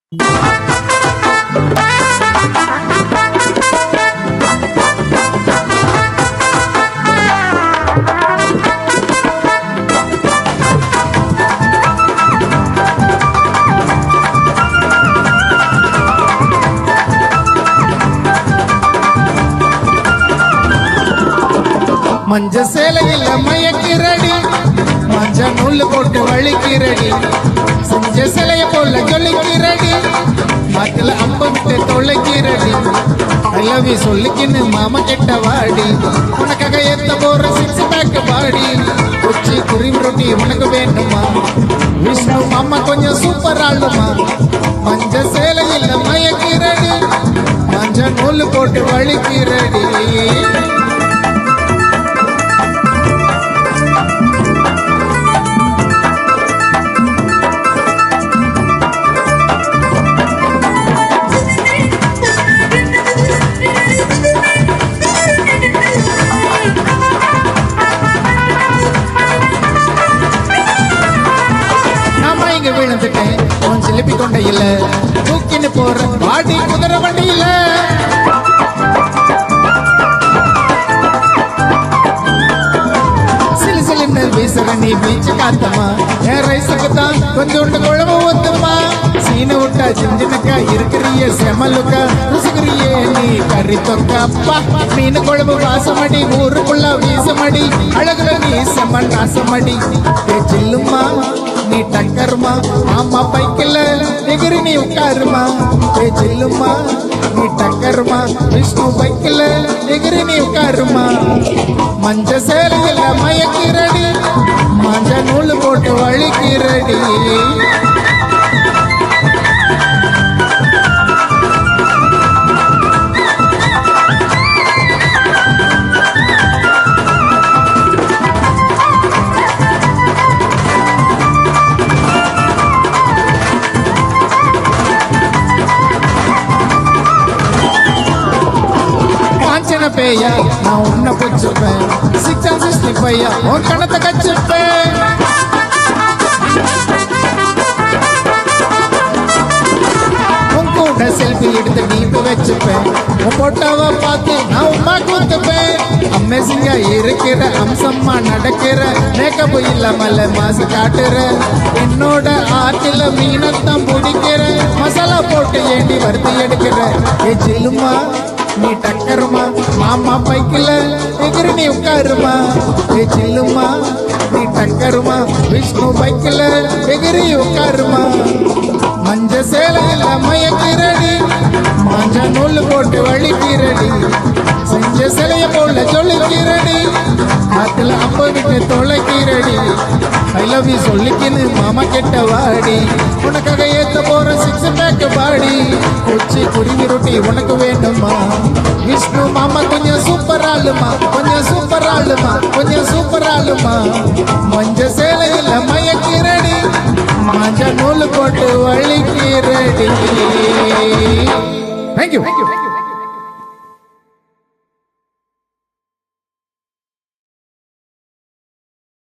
மஞ்ச சேலையில மயக்கிறடி, மஞ்ச நூல் போட்டு வலிக்கிறடி, செஞ்ச சிலைய போல ஜொலிக்கிறடி, மாட்டுல அம்ப விட்டு தொலைக்கிறடி. ஐ லவ் யூ சொல்லிக்கின்னு மாமா கிட்ட வாடி, உனக்காக ஏத்த போற சிக்ஸ் பேக் பாடி. கொச்சி குருவி ரொட்டி உனக்கு வேணுமா? விஷ்ணு மாமா கொஞ்சம் சூப்பர் ஆளுமா. மஞ்ச சேலையில மயக்கிறடி, மஞ்ச நூல் போட்டு வலிக்கிறடி. விழுந்துட்டேன் உன் சிலிப்பி கொண்டையில, தூக்கின்னு போற வாடி குதிரை வண்டியில. சிலு சிலின்னு வீசுற நீ பீச்சு காத்தமா, என் ரைஸுக்கு தான் கொஞ்சோண்டு குழம்பு ஊத்துமா. சீன விட்டா சிஞ்சினக்கா இருக்கிறிய செமலுக்கா, ருசுகிறியே நீ கறி தொக்கப்பா. மீன் குழம்பு வாசமடி, ஊருக்குள்ள வீசமடி, அழகுல நீ செம நாசமடி. சில்லுமா நீ டக்கருமா, மாமா பைக்கில் எகிரி நீ உட்காருமா. சில்லுமா நீ டக்கருமா, விஷ்ணு பைக்கில் எகிரி நீ உட்காருமா. மஞ்ச சேலையில மயக்கிறடி, மஞ்ச நூல் போட்டு வலிக்கிறடி. பேயா நான் உன்னை பிடிச்சிருப்பேன், 665 உன் கணத்தை கச்சிருப்பேன். உன் கூட செல்ஃபி எடுத்து நீட்டு வச்சுப்பேன், உன் போட்டோவை பார்த்து நான் உமா கூத்துப்பேன். அமேசிங்கா இருக்கிற, அம்சம்மா நடக்கிற, மேக்கப் இல்லாமல மாசு காட்டுற, என்னோட ஆற்றில மீனத்தான் பிடிக்கிற, மசாலா போட்டு ஏண்டி வறுத்து எடுக்கிற. சில்லுமா நீ டக்கருமா, மாமா பைக்கில் எகிரி நீ உட்காருமா. சில்லுமா நீ டக்கருமா, விஷ்ணு பைக்கில் எகிரி உட்காருமா. மஞ்ச சேலையில மயக்கிறடி, மஞ்ச நூல் போட்டு வலிக்கிறடி, செஞ்ச சிலைய போல ஜொலிக்கிறடி, காத்துல அப்ப விட்டு தொலைக்கிறடி. ஐ லவ் யூ சொல்லிக்கின்னு மாமா கிட்ட வாடி, உனக்காக ஏத்த போற சிக்ஸ் பேக் பாடி. கொச்சி குருவி ரொட்டி உனக்கு வேணுமா? விஷ்ணு மாமா கொஞ்சம் சூப்பர் ஆளுமா, கொஞ்சம் சூப்பர் ஆளுமா, கொஞ்சம் சூப்பர் ஆளுமா. மஞ்ச சேலையில மயக்கிறடி, மஞ்ச நூல் போட்டு வலிக்கிறடி. தேங்க்யூ.